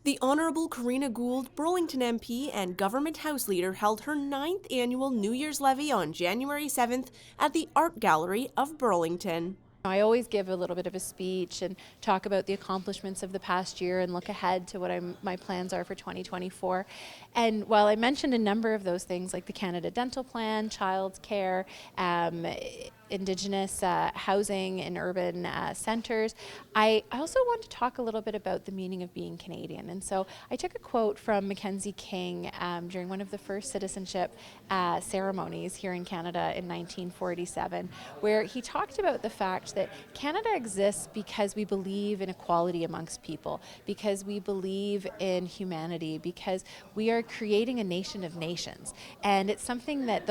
The Honorable Karina Gould, Burlington MP and Government House Leader, held her 9th annual New Year's Levee on January 7th at the Art Gallery of Burlington. I always give a little bit of a speech and talk about the accomplishments of the past year and look ahead to what my plans are for 2024. And while I mentioned a number of those things like the Canada Dental Plan, child care, Indigenous housing in urban centres, I also want to talk a little bit about the meaning of being Canadian. And so I took a quote from Mackenzie King during one of the first citizenship ceremonies here in Canada in 1947, where he talked about the fact that Canada exists because we believe in equality amongst people, because we believe in humanity, because we are creating a nation of nations. And it's something that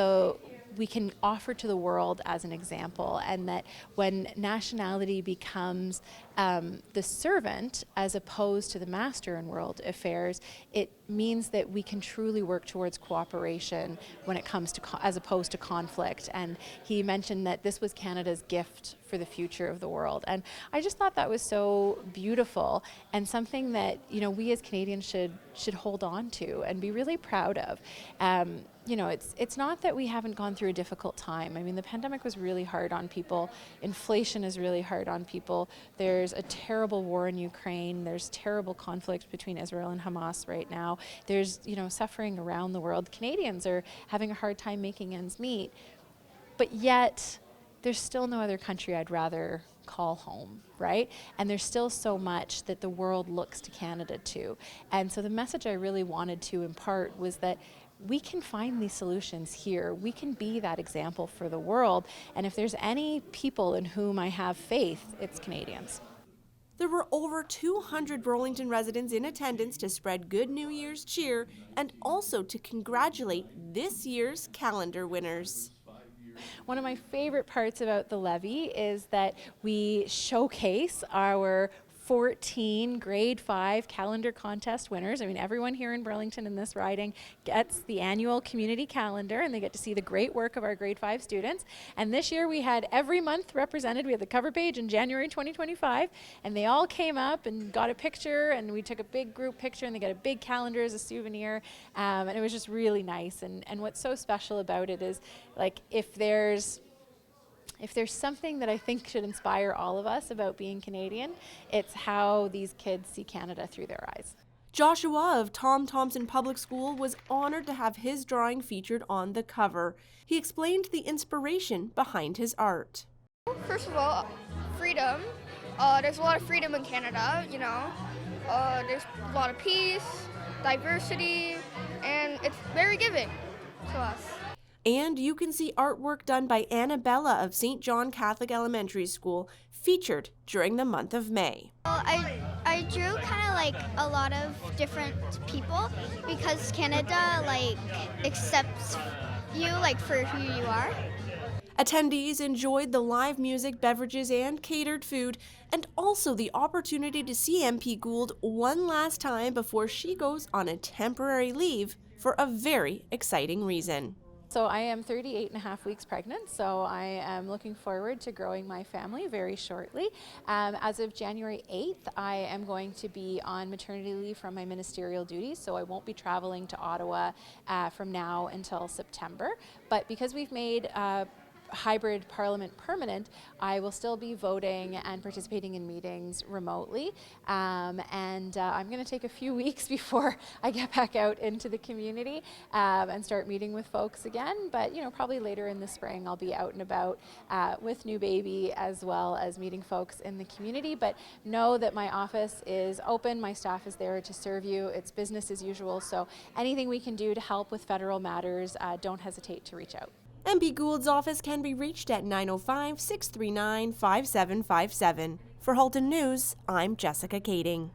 we can offer to the world as an example, and that when nationality becomes the servant as opposed to the master in world affairs, it means that we can truly work towards cooperation when it comes to as opposed to conflict. And he mentioned that this was Canada's gift for the future of the world, and I just thought that was so beautiful and something that we as Canadians should hold on to and be really proud of. It's not that we haven't gone through a difficult time. I mean, the pandemic was really hard on people. Inflation is really hard on people. There's a terrible war in Ukraine. There's terrible conflict between Israel and Hamas right now. There's, suffering around the world. Canadians are having a hard time making ends meet. But yet, there's still no other country I'd rather call home, right? And there's still so much that the world looks to Canada to. And so the message I really wanted to impart was that we can find these solutions here. We can be that example for the world. And if there's any people in whom I have faith, it's Canadians. There were over 200 Burlington residents in attendance to spread good New Year's cheer and also to congratulate this year's calendar winners. One of my favorite parts about the Levee is that we showcase our 14 grade 5 calendar contest winners. I mean, everyone here in Burlington in this riding gets the annual community calendar, and they get to see the great work of our grade 5 students. And this year we had every month represented. We had the cover page in January 2025, and they all came up and got a picture, and we took a big group picture, and they got a big calendar as a souvenir, and it was just really nice. And what's so special about it is, like, if there's something that I think should inspire all of us about being Canadian, it's how these kids see Canada through their eyes. Joshua of Tom Thompson Public School was honored to have his drawing featured on the cover. He explained the inspiration behind his art. First of all, freedom. There's a lot of freedom in Canada, There's a lot of peace, diversity, and it's very giving to us. And you can see artwork done by Annabella of St. John Catholic Elementary School featured during the month of May. Well, I drew kind of like a lot of different people because Canada accepts you for who you are. Attendees enjoyed the live music, beverages, and catered food, and also the opportunity to see MP Gould one last time before she goes on a temporary leave for a very exciting reason. So I am 38 and a half weeks pregnant, so I am looking forward to growing my family very shortly. As of January 8th, I am going to be on maternity leave from my ministerial duties, so I won't be traveling to Ottawa from now until September. But because we've made hybrid parliament permanent, I will still be voting and participating in meetings remotely, and I'm going to take a few weeks before I get back out into the community and start meeting with folks again. But probably later in the spring I'll be out and about with new baby, as well as meeting folks in the community. But know that my office is open, my staff is there to serve you. It's business as usual, so anything we can do to help with federal matters, don't hesitate to reach out. MP Gould's office can be reached at 905-639-5757. For Halton News, I'm Jessica Kaitting.